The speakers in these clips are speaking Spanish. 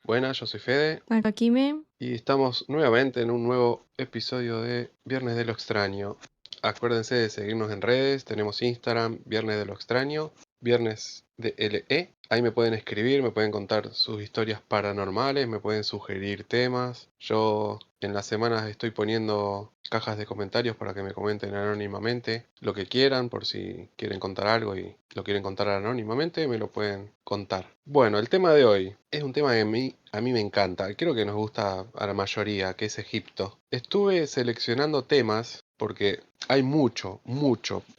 Buenas, yo soy Fede Bueno, Quime, y estamos nuevamente en un nuevo episodio de Viernes de lo Extraño. Acuérdense de seguirnos en redes, tenemos Instagram, Viernes de lo Extraño, Viernes de LE. Ahí me pueden escribir, me pueden contar sus historias paranormales, me pueden sugerir temas. Yo en las semanas estoy poniendo cajas de comentarios para que me comenten anónimamente lo que quieran, por si quieren contar algo y lo quieren contar anónimamente, me lo pueden contar. Bueno, el tema de hoy es un tema que a mí me encanta, y creo que nos gusta a la mayoría, que es Egipto. Estuve seleccionando temas porque hay mucho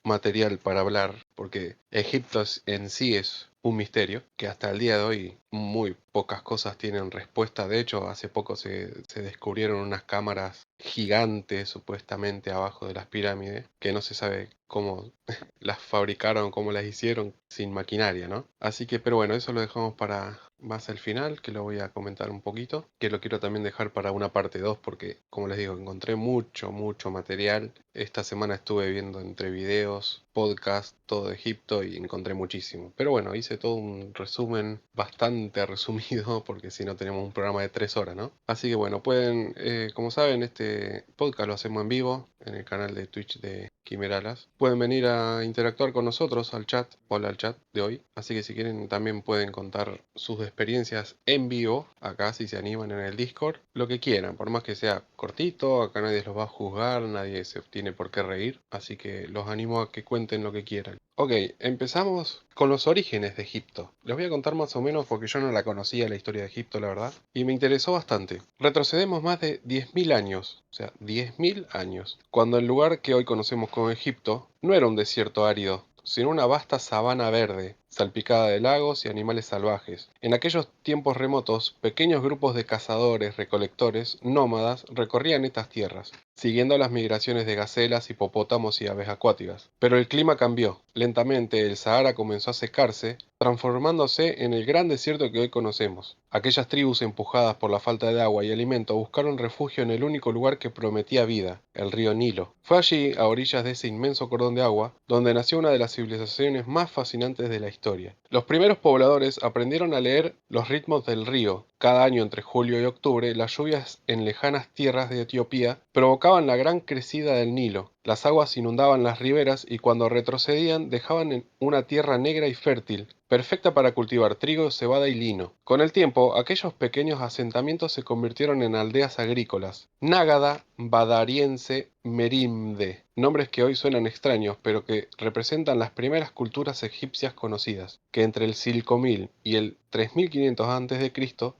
material para hablar, porque Egipto en sí es un misterio, que hasta el día de hoy muy pocas cosas tienen respuesta. De hecho, hace poco se descubrieron unas cámaras gigantes supuestamente abajo de las pirámides, que no se sabe cómo las fabricaron, cómo las hicieron sin maquinaria, ¿no? Así que, pero bueno, eso lo dejamos para más al final, que lo voy a comentar un poquito, que lo quiero también dejar para una parte 2 porque, como les digo, encontré mucho material. Esta semana estuve viendo entre videos, podcast, todo de Egipto y encontré muchísimo. Pero bueno, hice todo un resumen bastante resumido porque si no tenemos un programa de 3 horas, ¿no? Así que bueno, pueden, como saben, este podcast lo hacemos en vivo en el canal de Twitch de Quimeralas. Pueden venir a interactuar con nosotros al chat, hola al chat de hoy. Así que si quieren también pueden contar sus experiencias en vivo, acá si se animan en el Discord, lo que quieran, por más que sea cortito, acá nadie los va a juzgar, nadie se tiene por qué reír, así que los animo a que cuenten lo que quieran. Ok, empezamos con los orígenes de Egipto. Les voy a contar más o menos porque yo no la conocía la historia de Egipto, la verdad, y me interesó bastante. Retrocedemos más de 10.000 años, o sea, 10.000 años, cuando el lugar que hoy conocemos como Egipto no era un desierto árido, sino una vasta sabana verde, salpicada de lagos y animales salvajes. En aquellos tiempos remotos, pequeños grupos de cazadores, recolectores, nómadas recorrían estas tierras, siguiendo las migraciones de gacelas, hipopótamos y aves acuáticas. Pero el clima cambió. Lentamente el Sahara comenzó a secarse, transformándose en el gran desierto que hoy conocemos. Aquellas tribus empujadas por la falta de agua y alimento buscaron refugio en el único lugar que prometía vida, el río Nilo. Fue allí, a orillas de ese inmenso cordón de agua, donde nació una de las civilizaciones más fascinantes de la historia. Los primeros pobladores aprendieron a leer los ritmos del río. Cada año entre julio y octubre, las lluvias en lejanas tierras de Etiopía provocaban la gran crecida del Nilo. Las aguas inundaban las riberas y cuando retrocedían dejaban en una tierra negra y fértil, perfecta para cultivar trigo, cebada y lino. Con el tiempo, aquellos pequeños asentamientos se convirtieron en aldeas agrícolas. Nágada, Badariense, Merimde, nombres que hoy suenan extraños, pero que representan las primeras culturas egipcias conocidas, que entre el Silco 1000 y el 3500 a.C.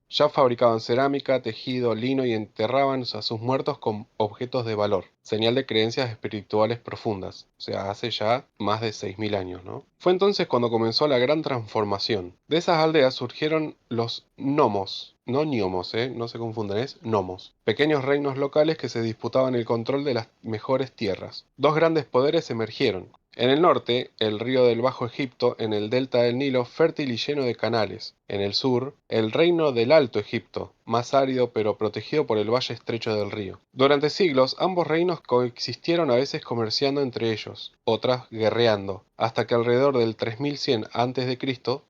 ya fabricaban cerámica, tejido, lino y enterraban a sus muertos con objetos de valor, señal de creencias espirituales profundas, o sea, hace ya más de 6000 años, ¿no? Fue entonces cuando comenzó la gran transformación. De esas aldeas surgieron los nomos, no gnomos, no se confundan, es nomos, pequeños reinos locales que se disputaban el control de las mejores tierras. Dos grandes poderes emergieron. En el norte, el río del Bajo Egipto, en el delta del Nilo, fértil y lleno de canales. En el sur, el reino del Alto Egipto, más árido pero protegido por el valle estrecho del río. Durante siglos, ambos reinos coexistieron a veces comerciando entre ellos, otras guerreando, hasta que alrededor del 3100 a.C.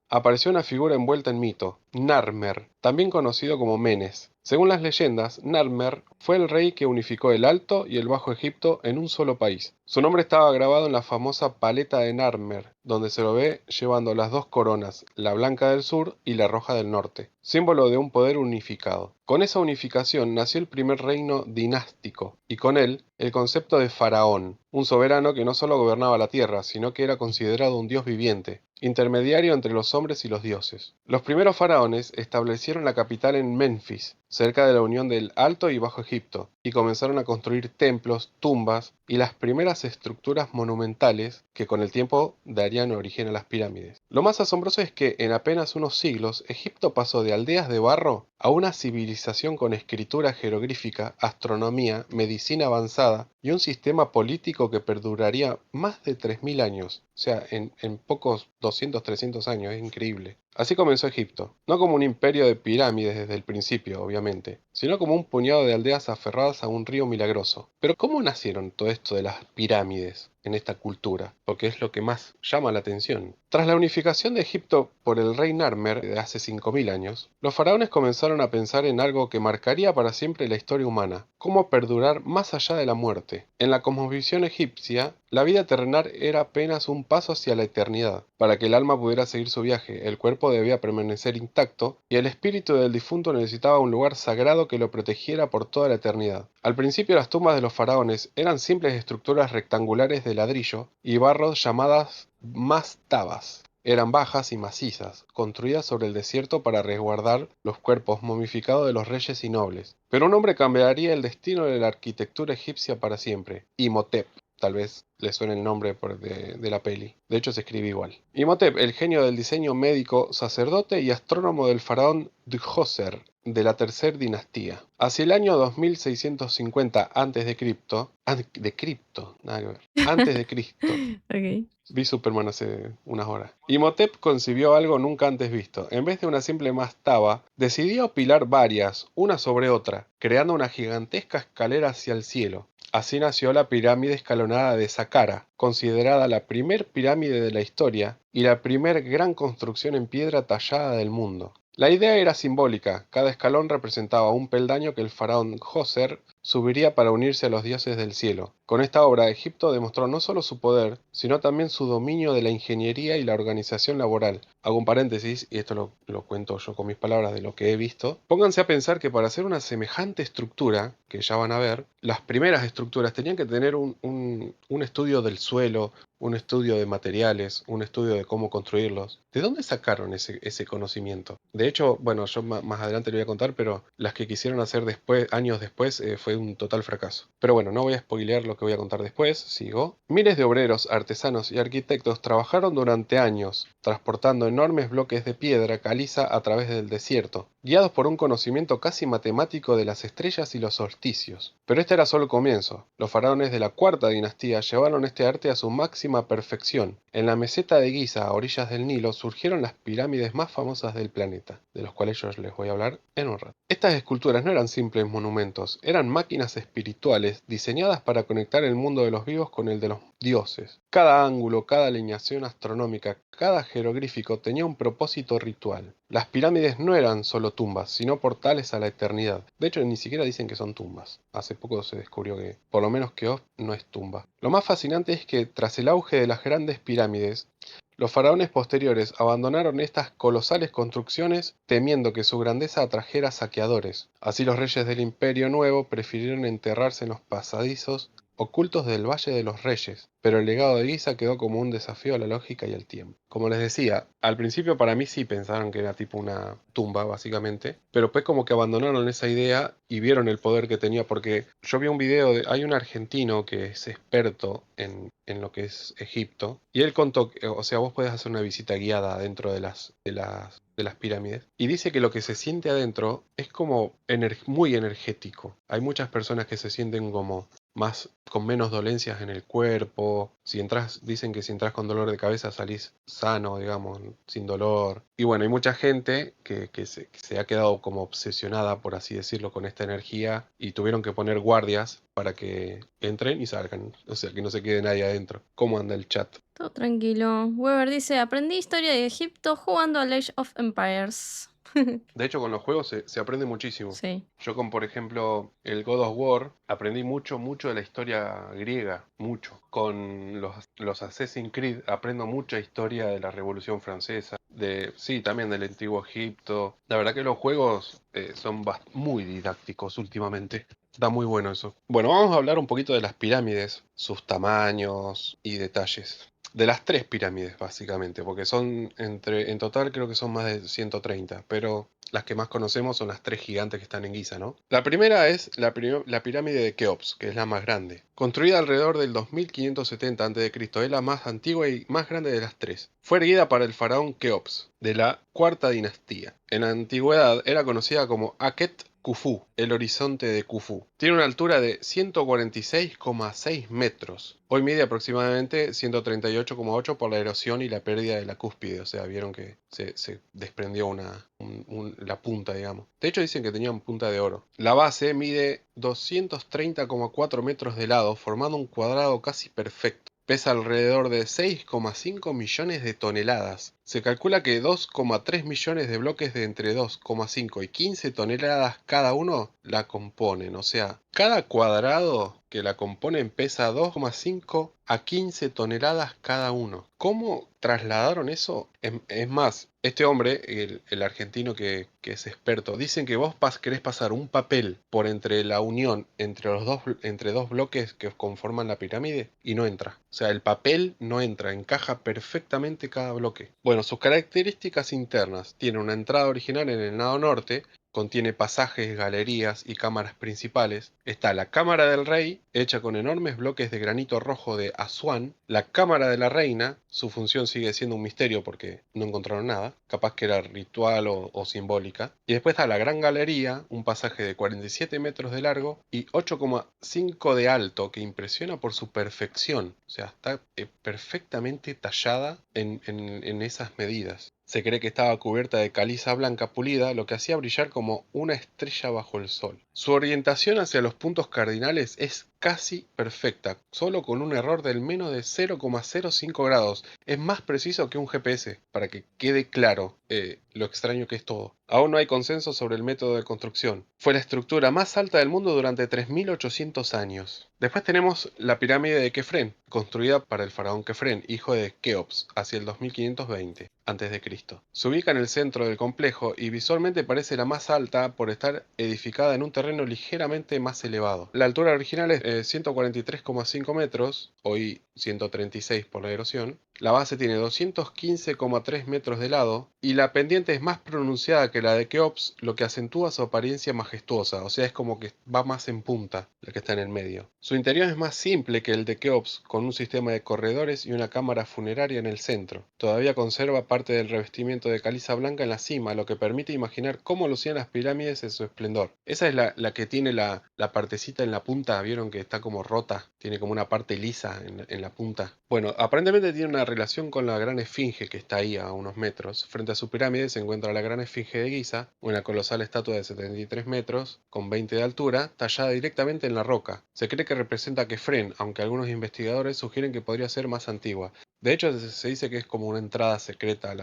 apareció una figura envuelta en mito, Narmer, también conocido como Menes. Según las leyendas, Narmer fue el rey que unificó el Alto y el Bajo Egipto en un solo país. Su nombre estaba grabado en la famosa paleta de Narmer, donde se lo ve llevando las dos coronas, la blanca del sur y la roja del norte, símbolo de un poder unificado. Con esa unificación nació el primer reino dinástico, y con él el concepto de faraón, un soberano que no solo gobernaba la tierra, sino que era considerado un dios viviente, intermediario entre los hombres y los dioses. Los primeros faraones establecieron la capital en Menfis, cerca de la unión del Alto y Bajo Egipto, y comenzaron a construir templos, tumbas y las primeras estructuras monumentales que con el tiempo darían origen a las pirámides. Lo más asombroso es que en apenas unos siglos Egipto pasó de aldeas de barro a una civilización con escritura jeroglífica, astronomía, medicina avanzada y un sistema político que perduraría más de 3000 años. O sea, en pocos 200, 300 años, es increíble. Así comenzó Egipto, no como un imperio de pirámides desde el principio, obviamente, sino como un puñado de aldeas aferradas a un río milagroso. Pero ¿cómo nacieron todo esto de las pirámides en esta cultura? Porque es lo que más llama la atención. Tras la unificación de Egipto por el rey Narmer de hace 5000 años, los faraones comenzaron a pensar en algo que marcaría para siempre la historia humana: cómo perdurar más allá de la muerte. En la cosmovisión egipcia, la vida terrenal era apenas un paso hacia la eternidad. Para que el alma pudiera seguir su viaje, el cuerpo debía permanecer intacto y el espíritu del difunto necesitaba un lugar sagrado que lo protegiera por toda la eternidad. Al principio, las tumbas de los faraones eran simples estructuras rectangulares de ladrillo y barro llamadas mastabas. Eran bajas y macizas, construidas sobre el desierto para resguardar los cuerpos momificados de los reyes y nobles. Pero un hombre cambiaría el destino de la arquitectura egipcia para siempre: Imhotep. Tal vez le suene el nombre de la peli. De hecho, se escribe igual. Imhotep, el genio del diseño, médico, sacerdote y astrónomo del faraón Djoser, de la tercera dinastía. Hacia el año 2650 antes de Cristo, nada que ver, antes de Cristo, Ok. vi Superman hace unas horas. Imhotep concibió algo nunca antes visto. En vez de una simple mastaba, decidió apilar varias, una sobre otra, creando una gigantesca escalera hacia el cielo. Así nació la pirámide escalonada de Saqqara, considerada la primer pirámide de la historia y la primer gran construcción en piedra tallada del mundo. La idea era simbólica: cada escalón representaba un peldaño que el faraón Djoser subiría para unirse a los dioses del cielo. Con esta obra, Egipto demostró no solo su poder, sino también su dominio de la ingeniería y la organización laboral. Hago un paréntesis, y esto lo cuento yo con mis palabras de lo que he visto. Pónganse a pensar que para hacer una semejante estructura, que ya van a ver, las primeras estructuras tenían que tener un estudio del suelo, un estudio de materiales, un estudio de cómo construirlos. ¿De dónde sacaron ese conocimiento? De hecho, bueno, yo más adelante le voy a contar, pero las que quisieron hacer después, años después, fue un total fracaso. Pero bueno, no voy a spoilear lo que voy a contar después, sigo. Miles de obreros, artesanos y arquitectos trabajaron durante años, transportando enormes bloques de piedra caliza a través del desierto, guiados por un conocimiento casi matemático de las estrellas y los solsticios. Pero este era solo el comienzo. Los faraones de la cuarta dinastía llevaron este arte a su máxima perfección. En la meseta de Giza, a orillas del Nilo, surgieron las pirámides más famosas del planeta, de los cuales yo les voy a hablar en un rato. Estas esculturas no eran simples monumentos, eran máquinas espirituales diseñadas para conectar el mundo de los vivos con el de los dioses. Cada ángulo, cada alineación astronómica, cada jeroglífico tenía un propósito ritual. Las pirámides no eran solo tumbas, sino portales a la eternidad. De hecho, ni siquiera dicen que son tumbas. Hace poco se descubrió que, por lo menos, Keops no es tumba. Lo más fascinante es que, tras el auge de las grandes pirámides, los faraones posteriores abandonaron estas colosales construcciones temiendo que su grandeza atrajera saqueadores. Así, los reyes del Imperio Nuevo prefirieron enterrarse en los pasadizos ocultos del Valle de los Reyes, pero el legado de Giza quedó como un desafío a la lógica y al tiempo. Como les decía, al principio para mí sí pensaron que era tipo una tumba, básicamente, pero pues como que abandonaron esa idea y vieron el poder que tenía, porque yo vi un video hay un argentino que es experto en lo que es Egipto, y él contó, o sea, vos podés hacer una visita guiada dentro de las pirámides, y dice que lo que se siente adentro es como muy energético. Hay muchas personas que se sienten como más, con menos dolencias en el cuerpo. Si entras, dicen que si entras con dolor de cabeza salís sano, digamos, sin dolor. Y bueno, hay mucha gente que se ha quedado como obsesionada, por así decirlo, con esta energía y tuvieron que poner guardias para que entren y salgan. O sea, que no se quede nadie adentro. ¿Cómo anda el chat? Todo tranquilo. Weber dice, aprendí historia de Egipto jugando al Age of Empires. De hecho, con los juegos se aprende muchísimo. Sí. Yo con, por ejemplo, el God of War, aprendí mucho, mucho de la historia griega, mucho. Con los Assassin's Creed aprendo mucha historia de la Revolución Francesa, sí, también del Antiguo Egipto. La verdad que los juegos son muy didácticos últimamente. Está muy bueno eso. Bueno, vamos a hablar un poquito de las pirámides, sus tamaños y detalles. De las tres pirámides, básicamente, porque en total creo que son más de 130, pero las que más conocemos son las tres gigantes que están en Giza, ¿no? La primera es la pirámide de Keops, que es la más grande. Construida alrededor del 2570 a.C., es la más antigua y más grande de las tres. Fue erguida para el faraón Keops, de la cuarta dinastía. En la antigüedad era conocida como Akhet Khufu, el horizonte de Khufu. Tiene una altura de 146,6 metros. Hoy mide aproximadamente 138,8 por la erosión y la pérdida de la cúspide. O sea, vieron que se desprendió la punta, digamos. De hecho, dicen que tenían punta de oro. La base mide 230,4 metros de lado, formando un cuadrado casi perfecto. pesa alrededor de 6,5 millones de toneladas. Se calcula que 2,3 millones de bloques de entre 2,5 y 15 toneladas cada uno la componen. O sea, cada cuadrado que la componen pesa 2,5 a 15 toneladas cada uno. ¿Cómo trasladaron eso? Es más, este hombre, el argentino que es experto, dicen que vos querés pasar un papel por entre la unión entre dos bloques que conforman la pirámide y no entra. O sea, el papel no entra, encaja perfectamente cada bloque. Bueno, sus características internas. Tiene una entrada original en el lado norte, contiene pasajes, galerías y cámaras principales. Está la Cámara del Rey, hecha con enormes bloques de granito rojo de Asuán. La Cámara de la Reina, su función sigue siendo un misterio porque no encontraron nada. Capaz que era ritual o simbólica. Y después está la Gran Galería, un pasaje de 47 metros de largo y 8,5 de alto, que impresiona por su perfección. O sea, está perfectamente tallada en esas medidas. Se cree que estaba cubierta de caliza blanca pulida, lo que hacía brillar como una estrella bajo el sol. Su orientación hacia los puntos cardinales es casi perfecta, solo con un error del menos de 0,05 grados. Es más preciso que un GPS, para que quede claro lo extraño que es todo. Aún no hay consenso sobre el método de construcción. Fue la estructura más alta del mundo durante 3.800 años. Después tenemos la pirámide de Kefren, construida para el faraón Kefren, hijo de Keops, hacia el 2520 a.C. Se ubica en el centro del complejo y visualmente parece la más alta por estar edificada en un terreno ligeramente más elevado. La altura original es 143,5 metros, hoy 136 por la erosión. La base tiene 215,3 metros de lado y la pendiente es más pronunciada que la de Keops, lo que acentúa su apariencia majestuosa, o sea, es como que va más en punta la que está en el medio. Su interior es más simple que el de Keops, con un sistema de corredores y una cámara funeraria en el centro. Todavía conserva parte del revestimiento de caliza blanca en la cima, lo que permite imaginar cómo lucían las pirámides en su esplendor. Esa es la que tiene la partecita en la punta, vieron que está como rota, tiene como una parte lisa en la punta. Bueno, aparentemente tiene una relación con la gran esfinge que está ahí a unos metros. Frente a su pirámide se encuentra la gran esfinge de Giza, una colosal estatua de 73 metros, con 20 de altura, tallada directamente en la roca. Se cree que representa a Kefren, aunque algunos investigadores sugieren que podría ser más antigua. De hecho, se dice que es como una entrada secreta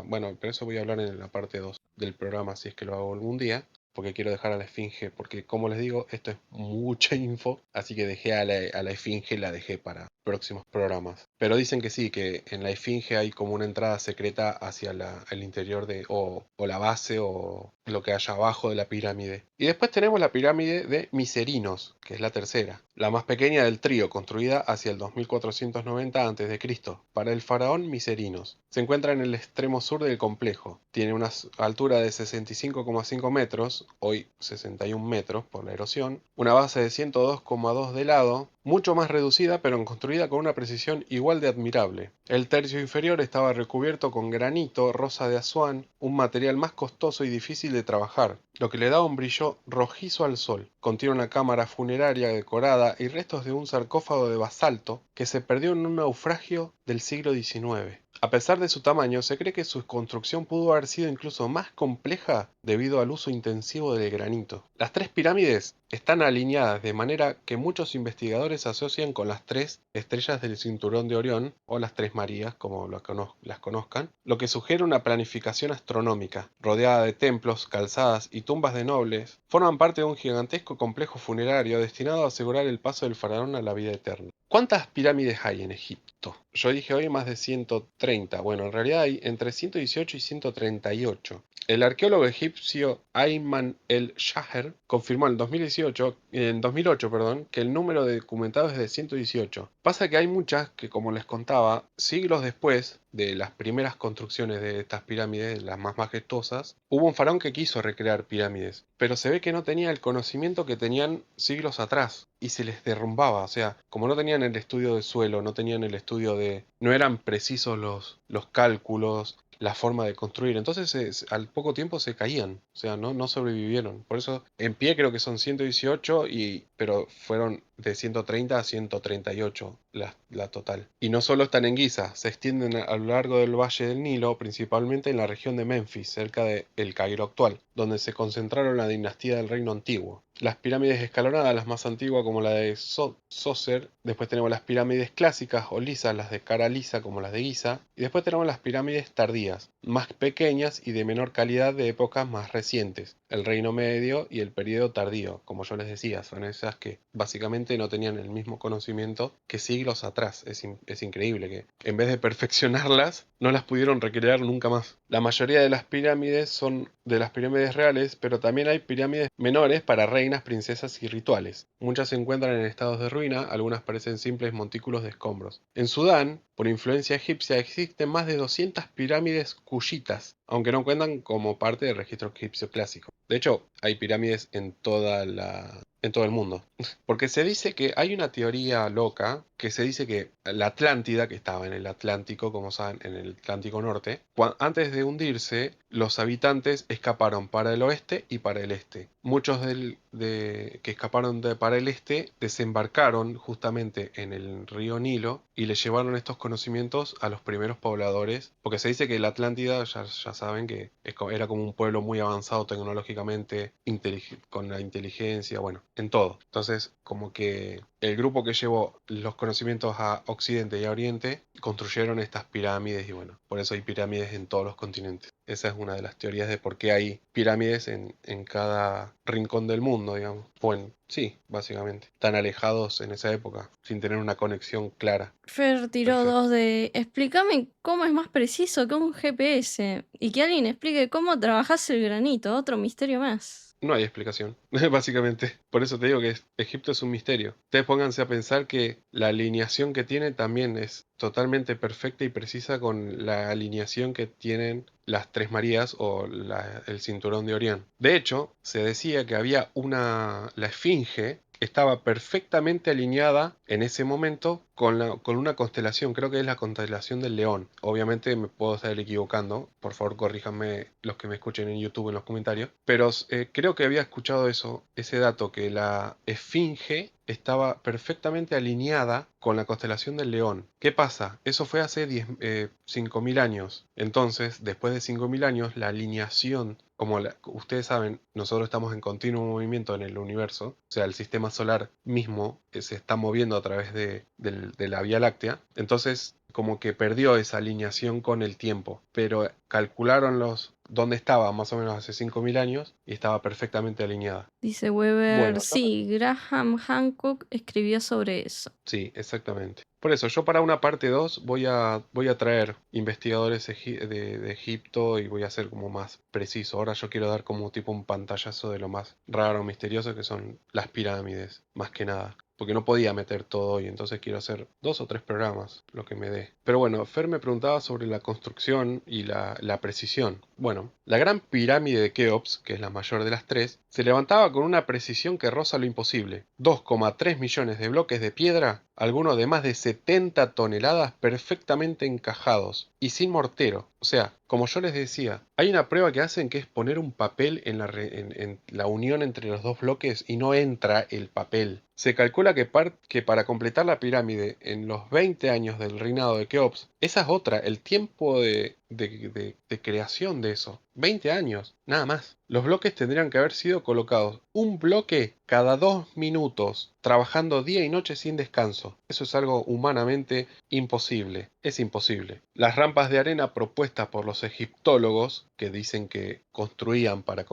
Bueno, pero eso voy a hablar en la parte 2 del programa, si es que lo hago algún día, porque quiero dejar a la esfinge, porque como les digo, esto es mucha info, así que dejé a la esfinge, la dejé para próximos programas. Pero dicen que sí, que en la esfinge hay como una entrada secreta hacia el interior o la base o lo que haya abajo de la pirámide. Y después tenemos la pirámide de Miserinos, que es la tercera, la más pequeña del trío, construida hacia el 2490 a.C. para el faraón Miserinos. Se encuentra en el extremo sur del complejo. Tiene una altura de 65,5 metros, hoy 61 metros por la erosión, una base de 102,2 de lado, mucho más reducida pero construida con una precisión igual de admirable. El tercio inferior estaba recubierto con granito rosa de Asuán, un material más costoso y difícil de trabajar, lo que le da un brillo rojizo al sol. Contiene una cámara funeraria decorada y restos de un sarcófago de basalto que se perdió en un naufragio del siglo XIX. A pesar de su tamaño, se cree que su construcción pudo haber sido incluso más compleja debido al uso intensivo del granito. Las tres pirámides están alineadas de manera que muchos investigadores asocian con las tres estrellas del cinturón de Orión, o las tres Marías, como las conozcan, lo que sugiere una planificación astronómica, rodeada de templos, calzadas y tumbas de nobles. Forman parte de un gigantesco complejo funerario destinado a asegurar el paso del faraón a la vida eterna. ¿Cuántas pirámides hay en Egipto? Yo dije hoy más de 130. Bueno, en realidad hay entre 118 y 138. El arqueólogo egipcio Ayman el-Shaher confirmó en 2008, perdón, que el número de documentados es de 118. Pasa que hay muchas que, como les contaba, siglos después de las primeras construcciones de estas pirámides, las más majestuosas, hubo un faraón que quiso recrear pirámides, pero se ve que no tenía el conocimiento que tenían siglos atrás y se les derrumbaba. O sea, como no tenían el estudio de suelo, no tenían el estudio no eran precisos los cálculos, la forma de construir. Entonces al poco tiempo se caían, o sea, no sobrevivieron. Por eso en pie creo que son 118, pero fueron de 130 a 138 la total. Y no solo están en Giza, se extienden a lo largo del valle del Nilo, principalmente en la región de Memphis, cerca de El Cairo actual, donde se concentraron la dinastía del Reino Antiguo. Las pirámides escalonadas, las más antiguas como la de Djoser, después tenemos las pirámides clásicas o lisas, las de cara lisa como las de Giza, y después tenemos las pirámides tardías, más pequeñas y de menor calidad de épocas más recientes, el Reino Medio y el periodo tardío, como yo les decía, son esas que básicamente no tenían el mismo conocimiento que siglos atrás. Es increíble que en vez de perfeccionarlas, no las pudieron recrear nunca más. La mayoría de las pirámides son de las pirámides reales, pero también hay pirámides menores para reinas, princesas y rituales. Muchas se encuentran en estados de ruina, algunas parecen simples montículos de escombros. En Sudán, por influencia egipcia, existen más de 200 pirámides cuyitas, aunque no cuentan como parte del registro egipcio clásico. De hecho, hay pirámides en todo el mundo. Porque se dice que hay una teoría loca que se dice que la Atlántida, que estaba en el Atlántico, como saben, en el Atlántico Norte, antes de hundirse, los habitantes escaparon para el oeste y para el este. Muchos que escaparon para el este desembarcaron justamente en el río Nilo y le llevaron estos conocimientos a los primeros pobladores, porque se dice que la Atlántida, ya saben que era como un pueblo muy avanzado tecnológicamente, con la inteligencia, bueno, en todo. Entonces, como que el grupo que llevó los conocimientos a Occidente y a Oriente construyeron estas pirámides y bueno, por eso hay pirámides en todos los continentes. Esa es una de las teorías de por qué hay pirámides en cada rincón del mundo, digamos. Bueno, sí, básicamente. Tan alejados en esa época, sin tener una conexión clara. Fer tiró Perfecto. dos de explícame cómo es más preciso que un GPS y que alguien explique cómo trabajas el granito, otro misterio más. No hay explicación, básicamente. Por eso te digo que Egipto es un misterio. Ustedes pónganse a pensar que la alineación que tiene también es totalmente perfecta y precisa con la alineación que tienen las Tres Marías o el cinturón de Orión. De hecho, se decía que la Esfinge estaba perfectamente alineada en ese momento con una constelación, creo que es la constelación del León. Obviamente me puedo estar equivocando, por favor corríjanme los que me escuchen en YouTube en los comentarios, pero creo que había escuchado ese dato, que la Esfinge estaba perfectamente alineada con la constelación del León. ¿Qué pasa? Eso fue hace 5.000 años. Entonces, después de 5.000 años, la alineación, como ustedes saben, nosotros estamos en continuo movimiento en el universo, o sea, el sistema solar mismo se está moviendo a través de la Vía Láctea. Entonces, como que perdió esa alineación con el tiempo, pero calcularon dónde estaba más o menos hace 5.000 años y estaba perfectamente alineada. Dice Weber, Bueno, sí, Graham Hancock escribió sobre eso. sí, exactamente. Por eso, yo para una parte 2 voy a traer investigadores de Egipto y voy a ser como más preciso. Ahora yo quiero dar como tipo un pantallazo de lo más raro, misterioso que son las pirámides, más que nada. Porque no podía meter todo hoy, entonces quiero hacer 2 o 3 programas, lo que me dé. Pero bueno, Fer me preguntaba sobre la construcción y la precisión. Bueno, la gran pirámide de Keops, que es la mayor de las tres, se levantaba con una precisión que roza lo imposible. 2,3 millones de bloques de piedra, algunos de más de 70 toneladas perfectamente encajados y sin mortero. O sea, como yo les decía, hay una prueba que hacen que es poner un papel en la unión entre los dos bloques y no entra el papel. Se calcula que para completar la pirámide en los 20 años del reinado de Keops, esa es otra, el tiempo de creación de eso. 20 años, nada más. Los bloques tendrían que haber sido colocados un bloque cada 2 minutos, trabajando día y noche sin descanso. Eso es algo humanamente imposible. Es imposible. Las rampas de arena propuestas por los egiptólogos, que dicen que construían para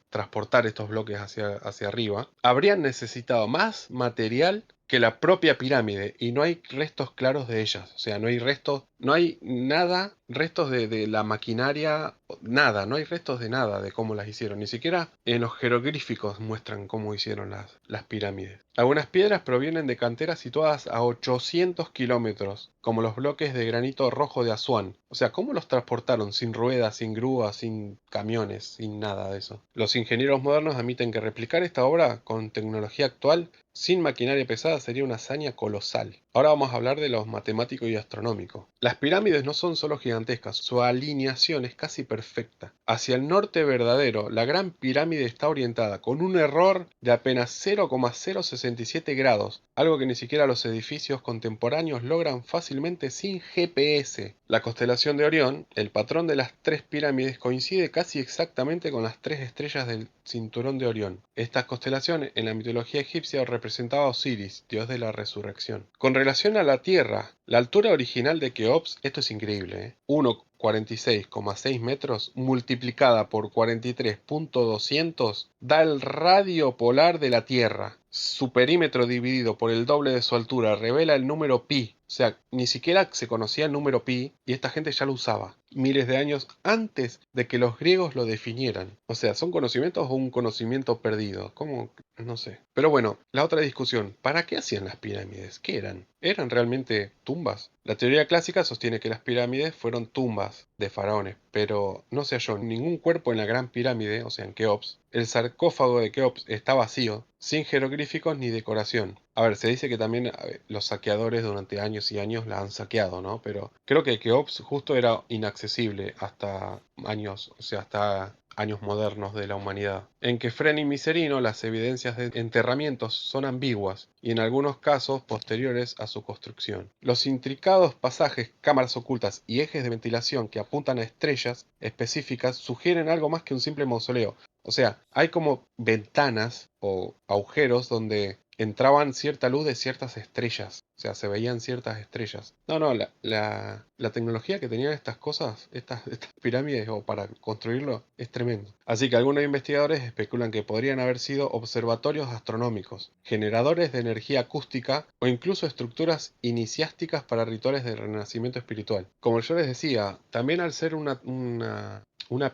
transportar estos bloques hacia arriba, habrían necesitado más material que la propia pirámide y no hay restos claros de ellas, o sea, no hay restos, no hay nada, restos de la maquinaria, nada, no hay restos de nada de cómo las hicieron, ni siquiera en los jeroglíficos muestran cómo hicieron las pirámides. Algunas piedras provienen de canteras situadas a 800 kilómetros, como los bloques de granito rojo de Asuán. O sea, ¿cómo los transportaron sin ruedas, sin grúas, sin camiones, sin nada de eso? Los ingenieros modernos admiten que replicar esta obra con tecnología actual sin maquinaria pesada sería una hazaña colosal. Ahora vamos a hablar de los matemáticos y astronómicos. Las pirámides no son solo gigantescas, su alineación es casi perfecta. Hacia el norte verdadero, la Gran Pirámide está orientada con un error de apenas 0,067 grados, algo que ni siquiera los edificios contemporáneos logran fácilmente sin GPS. La constelación de Orión, el patrón de las tres pirámides, coincide casi exactamente con las tres estrellas del cinturón de Orión. Esta constelación en la mitología egipcia representaba a Osiris, dios de la resurrección. Con relación a la Tierra, la altura original de Keops, esto es increíble, 1,46,6 metros multiplicada por 43,200 da el radio polar de la Tierra. Su perímetro dividido por el doble de su altura revela el número pi. O sea, ni siquiera se conocía el número pi y esta gente ya lo usaba miles de años antes de que los griegos lo definieran. O sea, ¿son conocimientos o un conocimiento perdido? ¿Cómo? No sé. Pero bueno, la otra discusión, ¿para qué hacían las pirámides? ¿Qué eran? ¿Eran realmente tumbas? La teoría clásica sostiene que las pirámides fueron tumbas de faraones, pero no se halló ningún cuerpo en la Gran Pirámide, o sea, en Keops. El sarcófago de Keops está vacío, sin jeroglíficos ni decoración. A ver, se dice que también los saqueadores durante años y años la han saqueado, ¿no? Pero creo que Keops justo era inaccesible hasta años, o sea, hasta años modernos de la humanidad. En Kefren y Miserino las evidencias de enterramientos son ambiguas y en algunos casos posteriores a su construcción. Los intricados pasajes, cámaras ocultas y ejes de ventilación que apuntan a estrellas específicas sugieren algo más que un simple mausoleo. O sea, hay como ventanas o agujeros donde entraban cierta luz de ciertas estrellas. O sea, se veían ciertas estrellas. No, no, la tecnología que tenían estas cosas, estas pirámides o para construirlo, es tremendo. Así que algunos investigadores especulan que podrían haber sido observatorios astronómicos, generadores de energía acústica o incluso estructuras iniciáticas para rituales de renacimiento espiritual. Como yo les decía, también al ser una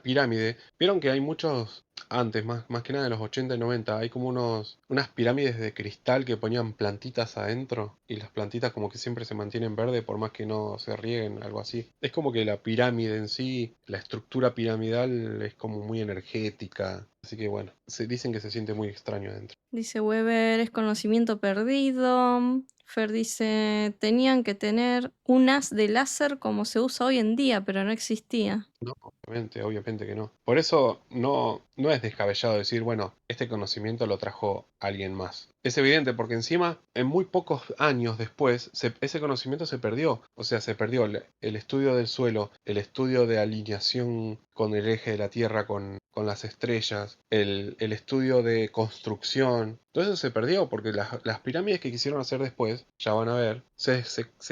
pirámide, vieron que hay muchos antes, más que nada en los 80 y 90, hay como unas pirámides de cristal que ponían plantitas adentro y las plantitas como que siempre se mantienen verde por más que no se rieguen, algo así. Es como que la pirámide en sí, la estructura piramidal es como muy energética. Así que bueno, se dicen que se siente muy extraño adentro. Dice Weber, es conocimiento perdido. Fer dice, tenían que tener un haz de láser como se usa hoy en día, pero no existía. No, obviamente que no. Por eso no es descabellado decir, bueno, este conocimiento lo trajo alguien más. Es evidente porque encima, en muy pocos años después, ese conocimiento se perdió. O sea, se perdió el estudio del suelo, el estudio de alineación con el eje de la Tierra, con las estrellas, el estudio de construcción. Todo eso se perdió porque las pirámides que quisieron hacer después, ya van a ver, se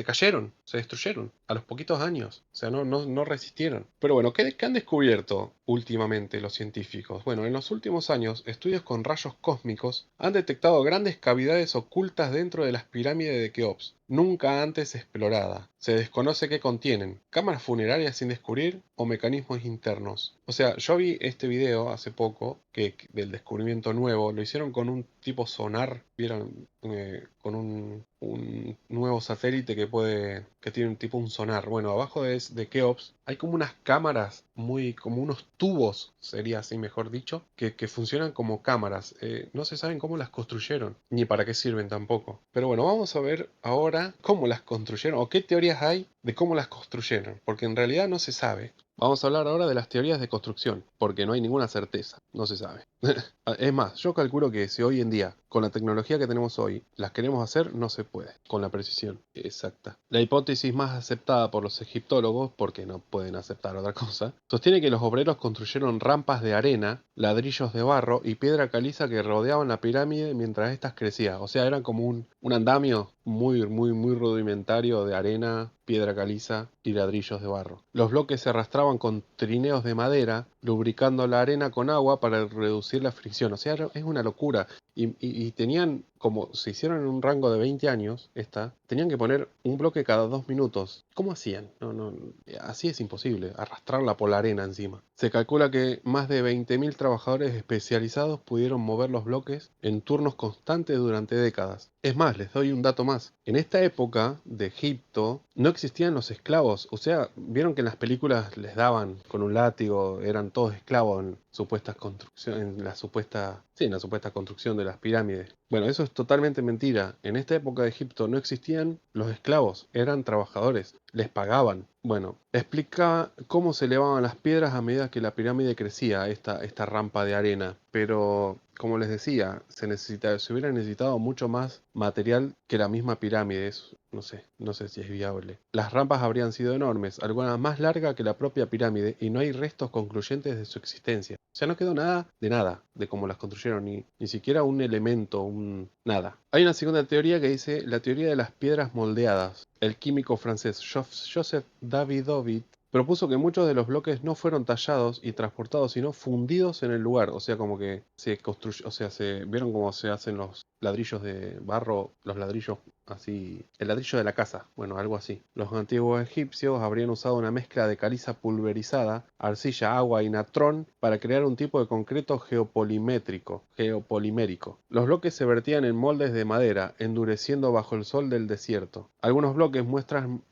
cayeron, se destruyeron a los poquitos años. O sea, no resistieron. Pero bueno, ¿qué han descubierto últimamente los científicos? Bueno, en los últimos años, estudios con rayos cósmicos han detectado grandes cavidades ocultas dentro de las pirámides de Keops, nunca antes exploradas. Se desconoce qué contienen, cámaras funerarias sin descubrir o mecanismos internos. O sea, yo vi este video hace poco del descubrimiento nuevo, lo hicieron con un tipo sonar, vieron, con un nuevo satélite que tiene un tipo un sonar. Bueno, abajo de Keops hay como unas cámaras como unos tubos, sería así mejor dicho, que funcionan como cámaras. No se saben cómo las construyeron, ni para qué sirven tampoco. Pero bueno, vamos a ver ahora cómo las construyeron o qué teorías hay de cómo las construyeron, porque en realidad no se sabe. Vamos a hablar ahora de las teorías de construcción, porque no hay ninguna certeza, no se sabe. Es más, yo calculo que si hoy en día, con la tecnología que tenemos hoy, las queremos hacer, no se puede, con la precisión exacta. La hipótesis más aceptada por los egiptólogos, porque no pueden aceptar otra cosa, sostiene que los obreros construyeron rampas de arena, ladrillos de barro y piedra caliza que rodeaban la pirámide mientras éstas crecían. O sea, eran como un andamio muy rudimentario de arena, piedra caliza y ladrillos de barro. Los bloques se arrastraban con trineos de madera, lubricando la arena con agua para reducir la fricción. O sea, es una locura. Y tenían, como se hicieron en un rango de 20 años, tenían que poner un bloque cada 2 minutos. ¿Cómo hacían? Así es imposible, arrastrarla por la arena encima. Se calcula que más de 20.000 trabajadores especializados pudieron mover los bloques en turnos constantes durante décadas. Es más, les doy un dato más. En esta época de Egipto no existían los esclavos. O sea, vieron que en las películas les daban con un látigo, eran todos esclavos en supuestas construcciones, en la supuesta construcción las pirámides. Bueno, eso es totalmente mentira. En esta época de Egipto no existían los esclavos, eran trabajadores, les pagaban. Bueno, explica cómo se elevaban las piedras a medida que la pirámide crecía, esta rampa de arena. Pero, como les decía, se hubiera necesitado mucho más material que la misma pirámide. No sé si es viable. Las rampas habrían sido enormes, algunas más largas que la propia pirámide, y no hay restos concluyentes de su existencia. O sea, no quedó nada, de cómo las construyeron, ni siquiera un elemento, nada. Hay una segunda teoría que dice la teoría de las piedras moldeadas. El químico francés Joseph Davidovit propuso que muchos de los bloques no fueron tallados y transportados, sino fundidos en el lugar. O sea, como que vieron cómo se hacen los ladrillos de barro, los ladrillos así, el ladrillo de la casa, bueno, algo así. Los antiguos egipcios habrían usado una mezcla de caliza pulverizada, arcilla, agua y natrón para crear un tipo de concreto geopolimérico. Los bloques se vertían en moldes de madera, endureciendo bajo el sol del desierto. Algunos bloques muestran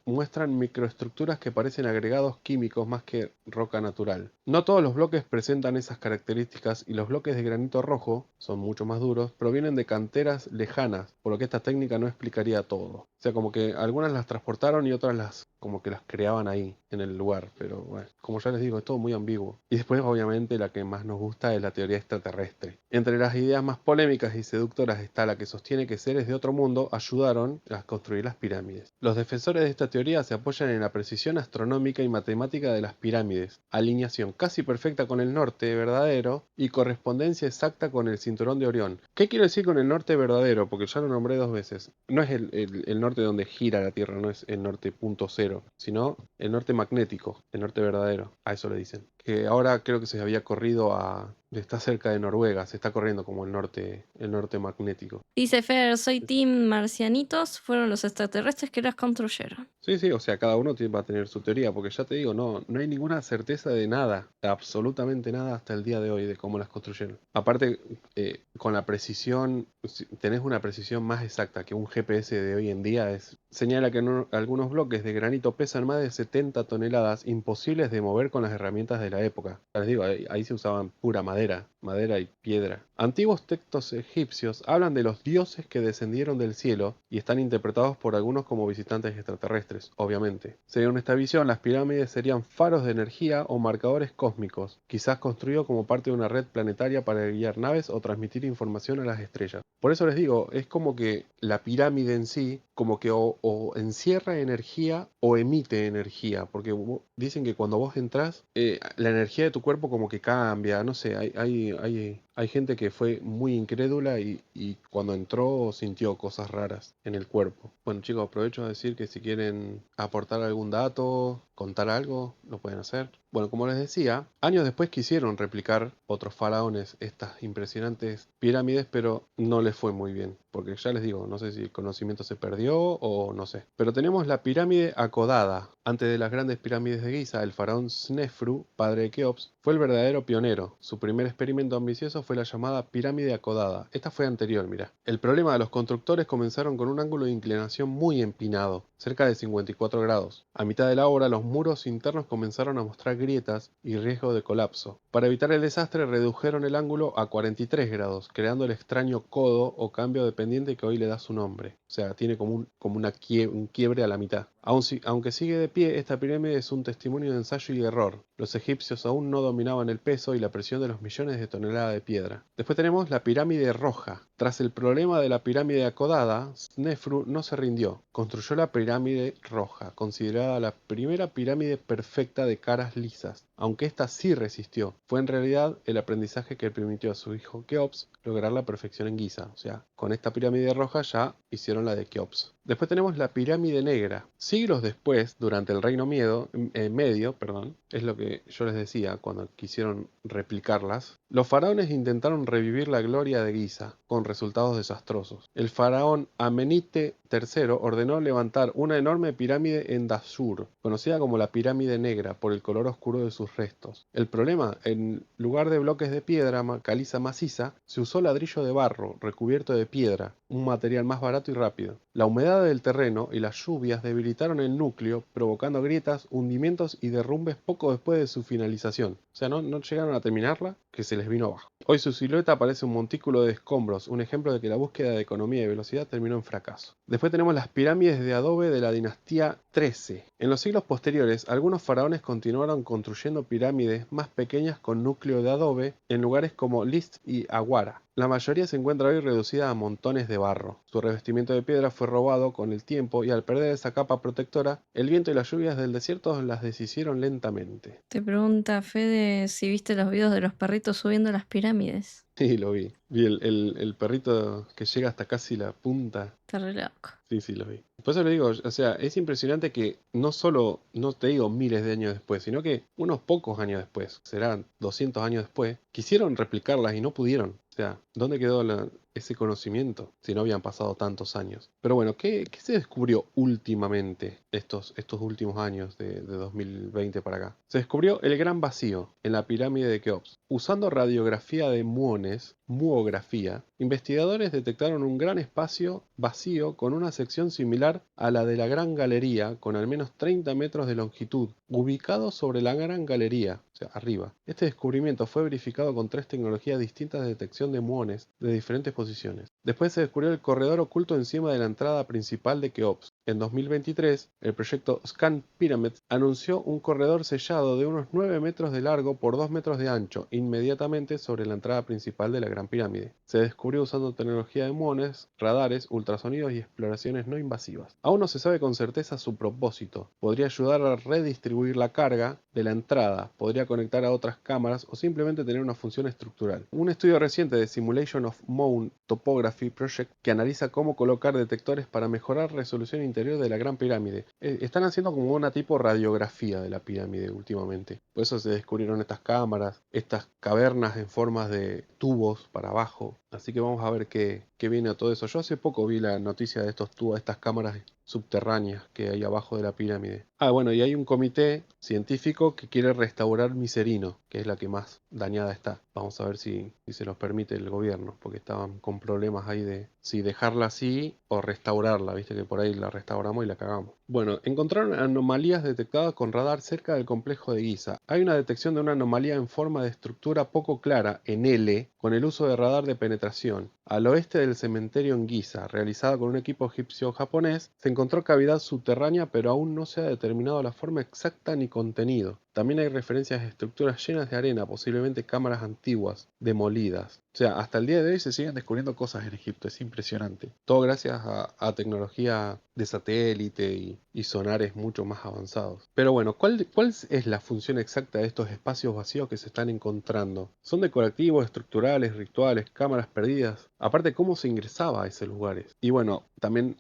microestructuras que parecen agregados químicos más que roca natural. No todos los bloques presentan esas características y los bloques de granito rojo, son mucho más duros, provienen de canteras lejanas, por lo que esta técnica no explicaría todo. O sea, como que algunas las transportaron y otras como que las creaban ahí, en el lugar, pero bueno, como ya les digo, es todo muy ambiguo. Y después, obviamente, la que más nos gusta es la teoría extraterrestre. Entre las ideas más polémicas y seductoras está la que sostiene que seres de otro mundo ayudaron a construir las pirámides. Los defensores de esta teoría se apoyan en la precisión astronómica y matemática de las pirámides, alineación casi perfecta con el norte verdadero y correspondencia exacta con el cinturón de Orión. ¿Qué quiero decir con el norte verdadero? Porque ya lo nombré dos veces. No es el norte donde gira la Tierra, no es el norte punto cero, sino el norte magnético, el norte verdadero. A eso le dicen. Que ahora creo que se había corrido está cerca de Noruega, se está corriendo como el norte magnético. Dice Fer, soy team marcianitos, fueron los extraterrestres que las construyeron. Sí, o sea, cada uno va a tener su teoría, porque ya te digo, no hay ninguna certeza de nada, absolutamente nada hasta el día de hoy de cómo las construyeron. Aparte, con la precisión, tenés una precisión más exacta que un GPS de hoy en día. Señala que algunos bloques de granito pesan más de 70 toneladas, imposibles de mover con las herramientas de la época. Ya les digo, ahí se usaban pura madera y piedra. Antiguos textos egipcios hablan de los dioses que descendieron del cielo y están interpretados por algunos como visitantes extraterrestres, obviamente. Según esta visión, las pirámides serían faros de energía o marcadores cósmicos, quizás construidos como parte de una red planetaria para guiar naves o transmitir información a las estrellas. Por eso les digo, es como que la pirámide en sí, como que o encierra energía o emite energía, porque dicen que cuando vos entrás, la energía de tu cuerpo como que cambia, no sé, hay gente que fue muy incrédula y cuando entró sintió cosas raras en el cuerpo. Bueno, chicos, aprovecho a decir que si quieren aportar algún dato, contar algo, lo pueden hacer. Bueno, como les decía, años después quisieron replicar otros faraones estas impresionantes pirámides, pero no les fue muy bien, porque ya les digo, no sé si el conocimiento se perdió o no sé. Pero tenemos la pirámide acodada. Antes de las grandes pirámides de Giza, el faraón Snefru, padre de Keops, fue el verdadero pionero. Su primer experimento ambicioso fue la llamada pirámide acodada. Esta fue anterior, mira. El problema de los constructores comenzaron con un ángulo de inclinación muy empinado, cerca de 54 grados. A mitad de la obra, los muros internos comenzaron a mostrar grietas y riesgo de colapso. Para evitar el desastre, redujeron el ángulo a 43 grados, creando el extraño codo o cambio de pendiente que hoy le da su nombre. O sea, tiene como un quiebre a la mitad. Aunque sigue de pie, esta pirámide es un testimonio de ensayo y error. Los egipcios aún no dominaban el peso y la presión de los millones de toneladas de piedra. Después tenemos la pirámide roja. Tras el problema de la pirámide acodada, Snefru no se rindió. Construyó la pirámide roja, considerada la primera pirámide perfecta de caras lisas. Aunque esta sí resistió, fue en realidad el aprendizaje que permitió a su hijo Keops lograr la perfección en Giza. O sea, con esta pirámide roja ya hicieron la de Keops. Después tenemos la pirámide negra. Siglos después, durante el Reino Medio, es lo que yo les decía cuando quisieron replicarlas, los faraones intentaron revivir la gloria de Giza, con resultados desastrosos. El faraón Amenite III ordenó levantar una enorme pirámide en Dashur, conocida como la pirámide negra por el color oscuro de sus restos. El problema, en lugar de bloques de piedra caliza maciza, se usó ladrillo de barro recubierto de piedra, un material más barato y rápido. La humedad del terreno y las lluvias debilitaron el núcleo, provocando grietas, hundimientos y derrumbes poco después de su finalización. O sea, no llegaron a terminarla, que se les vino abajo. Hoy su silueta parece un montículo de escombros, un ejemplo de que la búsqueda de economía y velocidad terminó en fracaso. Después tenemos las pirámides de adobe de la dinastía 13. En los siglos posteriores, algunos faraones continuaron construyendo pirámides más pequeñas con núcleo de adobe en lugares como List y Aguara. La mayoría se encuentra hoy reducida a montones de barro. Su revestimiento de piedra fue robado con el tiempo y al perder esa capa protectora, el viento y las lluvias del desierto las deshicieron lentamente. Te pregunta Fede si viste los videos de los perritos subiendo las pirámides. Sí, lo vi. Vi el perrito que llega hasta casi la punta. Está re loco. Sí, sí, lo vi. Por eso le digo, o sea, es impresionante que no solo, no te digo miles de años después, sino que unos pocos años después, serán 200 años después, quisieron replicarlas y no pudieron. O sea, ¿dónde quedó ese conocimiento si no habían pasado tantos años? Pero bueno, ¿qué se descubrió últimamente estos últimos años de 2020 para acá? Se descubrió el gran vacío en la pirámide de Keops. Usando radiografía de muones, muografía, investigadores detectaron un gran espacio vacío con una sección similar a la de la Gran Galería, con al menos 30 metros de longitud, ubicado sobre la Gran Galería, o sea, arriba. Este descubrimiento fue verificado con 3 tecnologías distintas de detección de muones de diferentes posiciones. Después se descubrió el corredor oculto encima de la entrada principal de Keops. En 2023, el proyecto Scan Pyramids anunció un corredor sellado de unos 9 metros de largo por 2 metros de ancho, inmediatamente sobre la entrada principal de la Gran Pirámide. Se descubrió usando tecnología de muones, radares, ultrasonidos y exploraciones no invasivas. Aún no se sabe con certeza su propósito. Podría ayudar a redistribuir la carga de la entrada, podría conectar a otras cámaras o simplemente tener una función estructural. Un estudio reciente de Simulation of Moon Topography Project que analiza cómo colocar detectores para mejorar resolución interior de la Gran Pirámide. Están haciendo como una tipo radiografía de la pirámide últimamente. Por eso se descubrieron estas cámaras, estas cavernas en formas de tubos para abajo. Así que vamos a ver qué viene a todo eso. Yo hace poco vi la noticia de estos tubos, estas cámaras subterráneas que hay abajo de la pirámide. Ah, bueno, y hay un comité científico que quiere restaurar Miserino, que es la que más dañada está. Vamos a ver si se los permite el gobierno, porque estaban con problemas ahí de si dejarla así o restaurarla, viste que por ahí la restauramos y la cagamos. Bueno, encontraron anomalías detectadas con radar cerca del complejo de Giza. Hay una detección de una anomalía en forma de estructura poco clara en L con el uso de radar de penetración. Al oeste del cementerio en Giza, realizada con un equipo egipcio-japonés, se encontró cavidad subterránea, pero aún no se ha determinado la forma exacta ni contenido. También hay referencias a estructuras llenas de arena, posiblemente cámaras antiguas, demolidas. O sea, hasta el día de hoy se siguen descubriendo cosas en Egipto, es impresionante. Todo gracias a tecnología de satélite y sonares mucho más avanzados. Pero bueno, ¿cuál es la función exacta de estos espacios vacíos que se están encontrando? ¿Son decorativos, estructurales, rituales, cámaras perdidas? Aparte, ¿cómo se ingresaba a esos lugares? Y bueno, también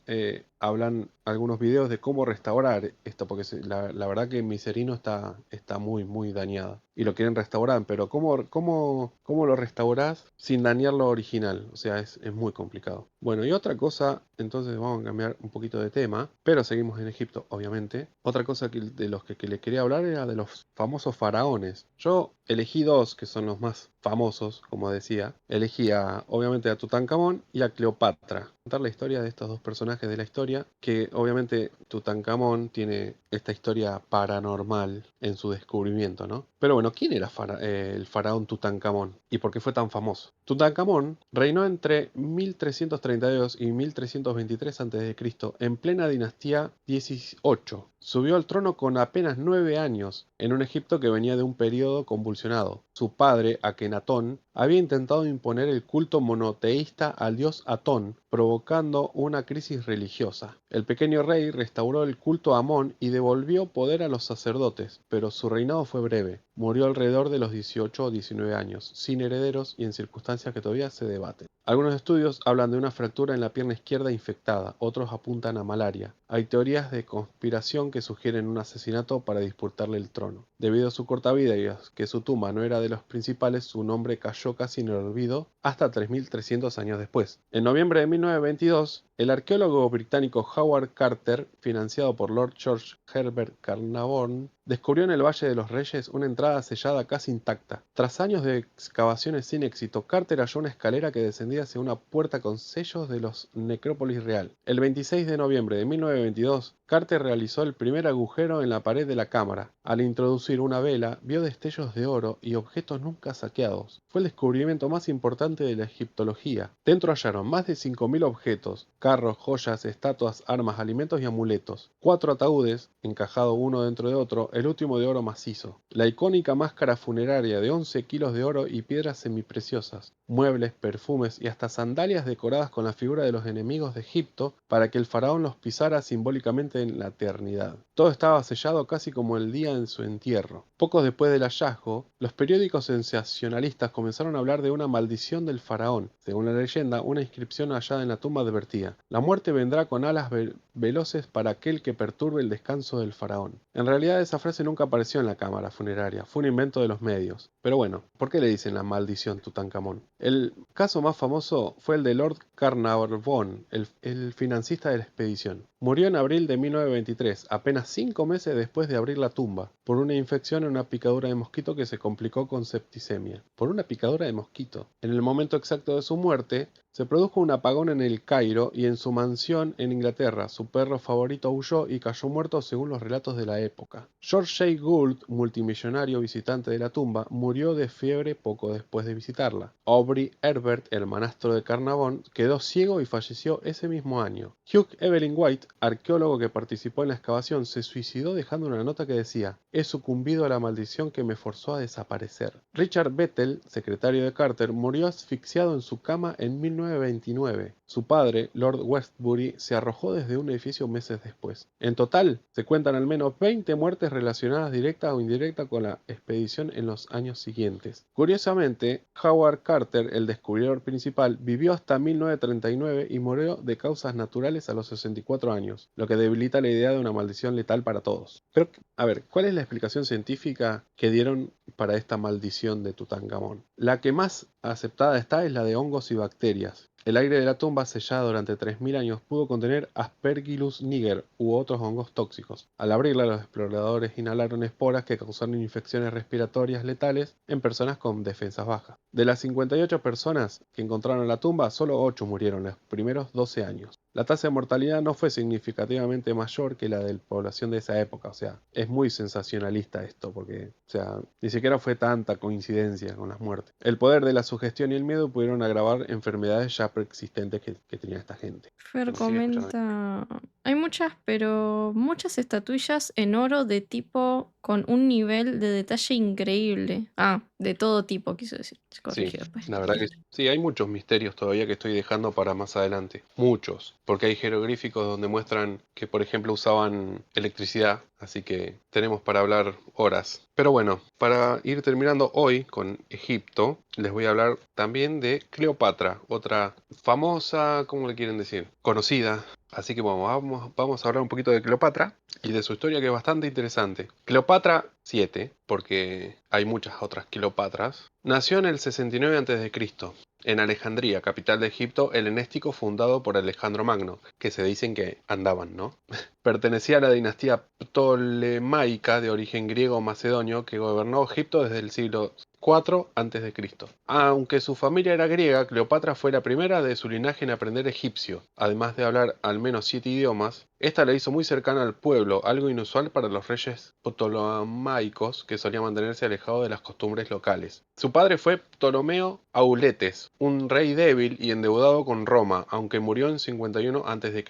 hablan algunos videos de cómo restaurar esto, porque la verdad que Miserino está muy, muy dañada. Y lo quieren restaurar, pero ¿cómo lo restaurás sin dañar lo original? O sea, es muy complicado. Bueno, y otra cosa, entonces vamos a cambiar un poquito de tema, pero seguimos en Egipto, obviamente. Otra cosa de los que les quería hablar era de los famosos faraones. Yo elegí dos, que son los más famosos, como decía. Elegí obviamente a Tutankamón y a Cleopatra. Contar la historia de estos dos personajes de la historia, que obviamente Tutankamón tiene esta historia paranormal en su descubrimiento, ¿no? Pero bueno, ¿quién era el faraón Tutankamón? ¿Y por qué fue tan famoso? Tutankamón reinó entre 1332 y 1323 a.C. en plena dinastía 18. Subió al trono con apenas 9 años, en un Egipto que venía de un periodo convulsionado. Su padre, Akenatón, había intentado imponer el culto monoteísta al dios Atón, provocando una crisis religiosa. El pequeño rey restauró el culto a Amón y devolvió poder a los sacerdotes, pero su reinado fue breve. Murió alrededor de los 18 o 19 años, sin herederos y en circunstancias que todavía se debaten. Algunos estudios hablan de una fractura en la pierna izquierda infectada, otros apuntan a malaria. Hay teorías de conspiración que sugieren un asesinato para disputarle el trono. Debido a su corta vida y a que su tumba no era de los principales, su nombre cayó casi en el olvido hasta 3300 años después. En noviembre de 1922, El arqueólogo británico Howard Carter, financiado por Lord George Herbert Carnarvon, descubrió en el Valle de los Reyes una entrada sellada casi intacta. Tras años de excavaciones sin éxito, Carter halló una escalera que descendía hacia una puerta con sellos de los necrópolis real. El 26 de noviembre de 1922, Carter realizó el primer agujero en la pared de la cámara. Al introducir una vela, vio destellos de oro y objetos nunca saqueados. Fue el descubrimiento más importante de la egiptología. Dentro hallaron más de 5.000 objetos, carros, joyas, estatuas, armas, alimentos y amuletos. 4 ataúdes, encajados uno dentro de otro, el último de oro macizo. La icónica máscara funeraria de 11 kilos de oro y piedras semipreciosas. Muebles, perfumes y hasta sandalias decoradas con la figura de los enemigos de Egipto para que el faraón los pisara simbólicamente en la eternidad. Todo estaba sellado casi como el día en su entierro. Poco después del hallazgo, los periódicos sensacionalistas comenzaron a hablar de una maldición del faraón. Según la leyenda, una inscripción hallada en la tumba advertía: la muerte vendrá con alas veloces para aquel que perturbe el descanso del faraón. En realidad esa frase nunca apareció en la cámara funeraria, fue un invento de los medios. Pero bueno, ¿por qué le dicen la maldición Tutankamón? El caso más famoso fue el de Lord Carnarvon, el financista de la expedición. Murió en abril de 1923, apenas 5 meses después de abrir la tumba, por una infección en una picadura de mosquito que se complicó con septicemia. Por una picadura de mosquito. En el momento exacto de su muerte, se produjo un apagón en el Cairo y en su mansión en Inglaterra. Su perro favorito huyó y cayó muerto según los relatos de la época. George J. Gould, multimillonario visitante de la tumba, murió de fiebre poco después de visitarla. Aubrey Herbert, el hermanastro de Carnarvon, quedó ciego y falleció ese mismo año. Hugh Evelyn White, arqueólogo que participó en la excavación, se suicidó dejando una nota que decía: he sucumbido a la maldición que me forzó a desaparecer. Richard Bethel, secretario de Carter, murió asfixiado en su cama en 1929. Su padre, Lord Westbury, se arrojó desde un edificio meses después. En total, se cuentan al menos 20 muertes relacionadas directa o indirecta con la expedición en los años siguientes. Curiosamente, Howard Carter, el descubridor principal, vivió hasta 1939 y murió de causas naturales a los 64 años, lo que debilita la idea de una maldición letal para todos. Pero, a ver, ¿cuál es la explicación científica que dieron para esta maldición de Tutankamón? La que más aceptada está es la de hongos y bacterias. El aire de la tumba, sellada durante 3.000 años, pudo contener Aspergillus niger u otros hongos tóxicos. Al abrirla, los exploradores inhalaron esporas que causaron infecciones respiratorias letales en personas con defensas bajas. De las 58 personas que encontraron la tumba, solo 8 murieron los primeros 12 años. La tasa de mortalidad no fue significativamente mayor que la de la población de esa época, o sea, es muy sensacionalista esto, porque, o sea, ni siquiera fue tanta coincidencia con las muertes. El poder de la sugestión y el miedo pudieron agravar enfermedades ya preexistentes que tenía esta gente. Fer ¿Me sigue escuchando? comenta, hay muchas, pero muchas estatuillas en oro de tipo con un nivel de detalle increíble. Ah, de todo tipo, quiso decir. Se Sí, corrigió después. la verdad que sí, hay muchos misterios todavía que estoy dejando para más adelante. Muchos, porque hay jeroglíficos donde muestran que, por ejemplo, usaban electricidad, así que tenemos para hablar horas. Pero bueno, para ir terminando hoy con Egipto, les voy a hablar también de Cleopatra, otra famosa, ¿cómo le quieren decir? Conocida. Así que vamos a hablar un poquito de Cleopatra y de su historia, que es bastante interesante. Cleopatra 7, porque hay muchas otras Cleopatras, nació en el 69 a.C., en Alejandría, capital de Egipto helenístico fundado por Alejandro Magno, que se dicen que andaban, ¿no? Pertenecía a la dinastía ptolemaica de origen griego-macedonio que gobernó Egipto desde el siglo IV a.C. Aunque su familia era griega, Cleopatra fue la primera de su linaje en aprender egipcio. Además de hablar al menos 7 idiomas, esta la hizo muy cercana al pueblo, algo inusual para los reyes ptolemaicos que solían mantenerse alejados de las costumbres locales. Su padre fue Ptolomeo Auletes, un rey débil y endeudado con Roma, aunque murió en 51 a.C.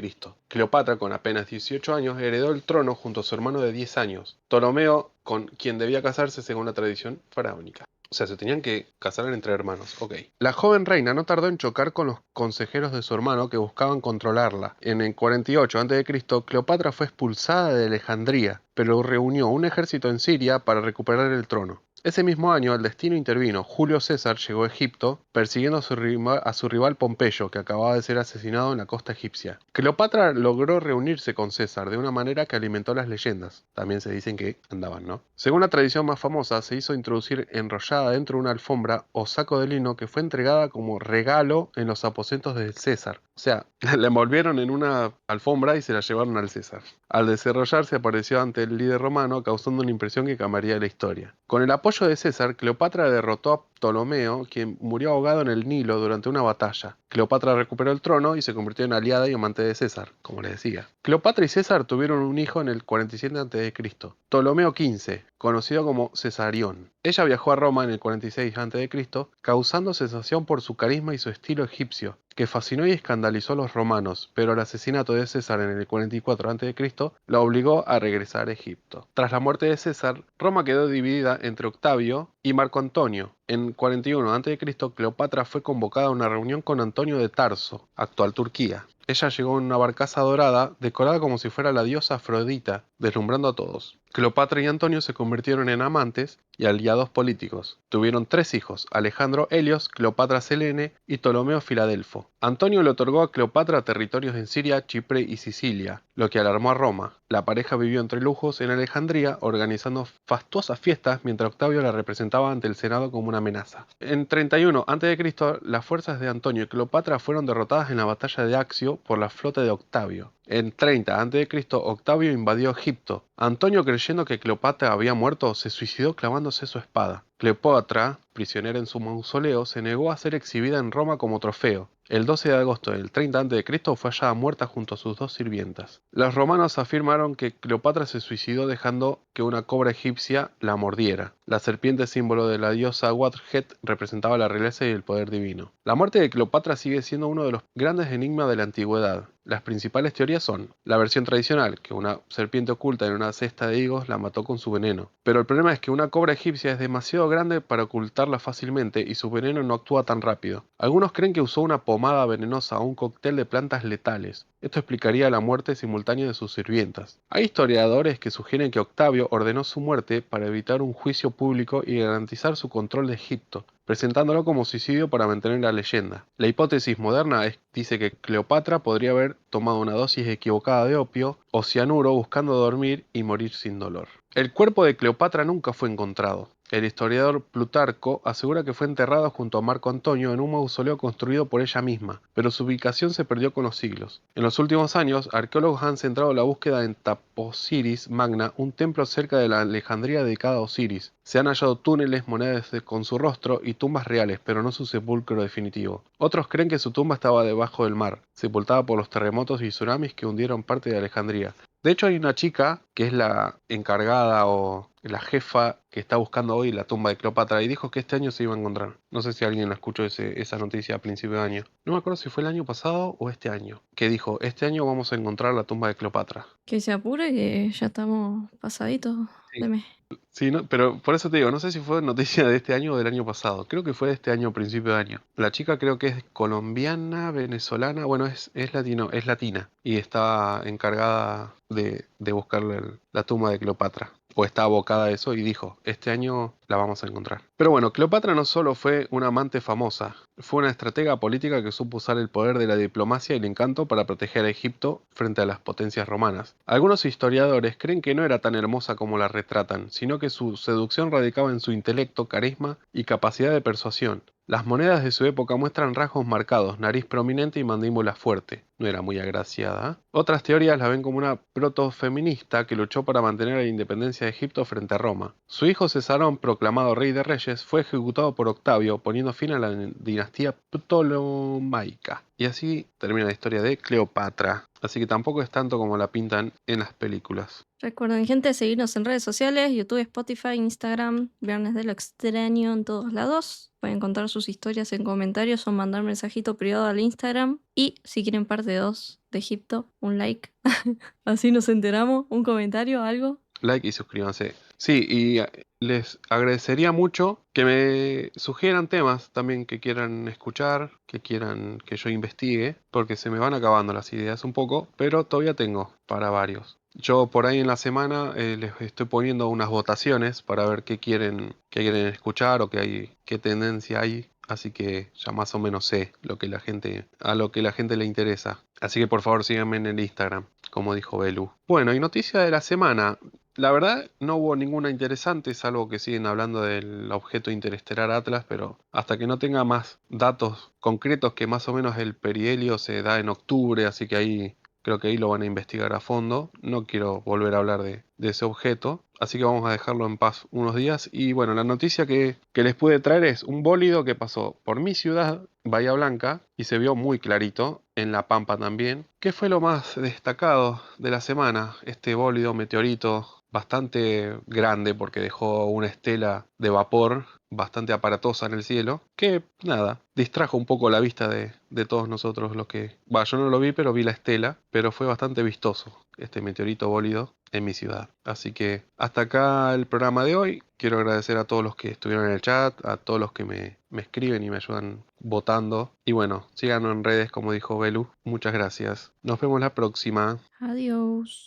Cleopatra, con apenas 18 años, heredó el trono junto a su hermano de 10 años, Ptolomeo, con quien debía casarse según la tradición faraónica. O sea, se tenían que casar entre hermanos, ok. La joven reina no tardó en chocar con los consejeros de su hermano que buscaban controlarla. En el 48 a.C., Cleopatra fue expulsada de Alejandría, pero reunió un ejército en Siria para recuperar el trono. Ese mismo año el destino intervino. Julio César llegó a Egipto persiguiendo a su rival Pompeyo, que acababa de ser asesinado en la costa egipcia. Cleopatra logró reunirse con César de una manera que alimentó las leyendas. También se dicen que andaban, ¿no? Según la tradición más famosa, se hizo introducir enrollada dentro de una alfombra o saco de lino que fue entregada como regalo en los aposentos de César. O sea, la envolvieron en una alfombra y se la llevaron al César. Al desarrollarse apareció ante el líder romano, causando una impresión que cambiaría la historia. Con el apoyo de César, Cleopatra derrotó a Ptolomeo, quien murió ahogado en el Nilo durante una batalla. Cleopatra recuperó el trono y se convirtió en aliada y amante de César, como les decía. Cleopatra y César tuvieron un hijo en el 47 a.C., Ptolomeo XV, conocido como Cesarión. Ella viajó a Roma en el 46 a.C., causando sensación por su carisma y su estilo egipcio, que fascinó y escandalizó a los romanos, pero el asesinato de César en el 44 a.C. la obligó a regresar a Egipto. Tras la muerte de César, Roma quedó dividida entre Octavio y Marco Antonio. En 41 a.C., Cleopatra fue convocada a una reunión con Antonio de Tarso, actual Turquía. Ella llegó en una barcaza dorada, decorada como si fuera la diosa Afrodita, deslumbrando a todos. Cleopatra y Antonio se convirtieron en amantes y aliados políticos. Tuvieron 3 hijos, Alejandro Helios, Cleopatra Selene y Ptolomeo Filadelfo. Antonio le otorgó a Cleopatra territorios en Siria, Chipre y Sicilia, lo que alarmó a Roma. La pareja vivió entre lujos en Alejandría, organizando fastuosas fiestas mientras Octavio la representaba ante el Senado como una amenaza. En 31 a.C., las fuerzas de Antonio y Cleopatra fueron derrotadas en la batalla de Accio por la flota de Octavio. En 30 a.C., Octavio invadió Egipto. Antonio, creyendo que Cleopatra había muerto, se suicidó clavándose su espada. Cleopatra, prisionera en su mausoleo, se negó a ser exhibida en Roma como trofeo. El 12 de agosto del 30 a.C. fue hallada muerta junto a sus 2 sirvientas. Los romanos afirmaron que Cleopatra se suicidó dejando que una cobra egipcia la mordiera. La serpiente, símbolo de la diosa Wathet, representaba la realeza y el poder divino. La muerte de Cleopatra sigue siendo uno de los grandes enigmas de la antigüedad. Las principales teorías son la versión tradicional, que una serpiente oculta en una cesta de higos la mató con su veneno. Pero el problema es que una cobra egipcia es demasiado grande para ocultarla fácilmente y su veneno no actúa tan rápido. Algunos creen que usó una pomada venenosa o un cóctel de plantas letales. Esto explicaría la muerte simultánea de sus sirvientas. Hay historiadores que sugieren que Octavio ordenó su muerte para evitar un juicio público y garantizar su control de Egipto, presentándolo como suicidio para mantener la leyenda. La hipótesis moderna dice que Cleopatra podría haber tomado una dosis equivocada de opio o cianuro buscando dormir y morir sin dolor. El cuerpo de Cleopatra nunca fue encontrado. El historiador Plutarco asegura que fue enterrado junto a Marco Antonio en un mausoleo construido por ella misma, pero su ubicación se perdió con los siglos. En los últimos años, arqueólogos han centrado la búsqueda en Taposiris Magna, un templo cerca de la Alejandría dedicado a Osiris. Se han hallado túneles, monedas con su rostro y tumbas reales, pero no su sepulcro definitivo. Otros creen que su tumba estaba debajo del mar, sepultada por los terremotos y tsunamis que hundieron parte de Alejandría. De hecho, hay una chica que es la encargada o la jefa que está buscando hoy la tumba de Cleopatra y dijo que este año se iba a encontrar. No sé si alguien la escuchó esa noticia a principio de año. No me acuerdo si fue el año pasado o este año. Que dijo, este año vamos a encontrar la tumba de Cleopatra. Que se apure, que ya estamos pasaditos de Sí. mes. Sí, no, pero por eso te digo, no sé si fue noticia de este año o del año pasado. Creo que fue de este año, principio de año. La chica creo que es colombiana, venezolana, bueno, es latino, es latina. Y está encargada de buscarle la tumba de Cleopatra. O está abocada a eso y dijo, este año la vamos a encontrar. Pero bueno, Cleopatra no solo fue una amante famosa, fue una estratega política que supo usar el poder de la diplomacia y el encanto para proteger a Egipto frente a las potencias romanas. Algunos historiadores creen que no era tan hermosa como la retratan, sino que su seducción radicaba en su intelecto, carisma y capacidad de persuasión. Las monedas de su época muestran rasgos marcados, nariz prominente y mandíbula fuerte. No era muy agraciada. Otras teorías la ven como una protofeminista que luchó para mantener la independencia de Egipto frente a Roma. Su hijo Cesarón, proclamado rey de reyes, fue ejecutado por Octavio, poniendo fin a la dinastía ptolomaica. Y así termina la historia de Cleopatra. Así que tampoco es tanto como la pintan en las películas. Recuerden, gente, seguirnos en redes sociales, YouTube, Spotify, Instagram, Viernes de lo Extraño en todos lados. Pueden contar sus historias en comentarios o mandar mensajito privado al Instagram. Y si quieren parte 2 de Egipto, un like. Así nos enteramos, un comentario, algo. Like y suscríbanse. Sí, y les agradecería mucho que me sugieran temas también que quieran escuchar, que quieran que yo investigue, porque se me van acabando las ideas un poco, pero todavía tengo para varios. Yo por ahí en la semana les estoy poniendo unas votaciones para ver qué quieren escuchar o qué tendencia hay. Así que ya más o menos sé a lo que la gente le interesa. Así que por favor síganme en el Instagram, como dijo Belu. Bueno, y noticia de la semana. La verdad, no hubo ninguna interesante, salvo que siguen hablando del objeto interestelar Atlas, pero hasta que no tenga más datos concretos, que más o menos el perihelio se da en octubre, así que ahí creo que ahí lo van a investigar a fondo. No quiero volver a hablar de ese objeto, así que vamos a dejarlo en paz unos días. Y bueno, la noticia que les pude traer es un bólido que pasó por mi ciudad, Bahía Blanca, y se vio muy clarito, en La Pampa también. ¿Qué fue lo más destacado de la semana? Este bólido meteorito bastante grande porque dejó una estela de vapor bastante aparatosa en el cielo, que nada, distrajo un poco la vista de todos nosotros los que... Va, yo no lo vi, pero vi la estela, pero fue bastante vistoso este meteorito bólido en mi ciudad. Así que hasta acá el programa de hoy. Quiero agradecer a todos los que estuvieron en el chat, a todos los que me escriben y me ayudan votando. Y bueno, síganos en redes, como dijo Belu. Muchas gracias. Nos vemos la próxima. Adiós.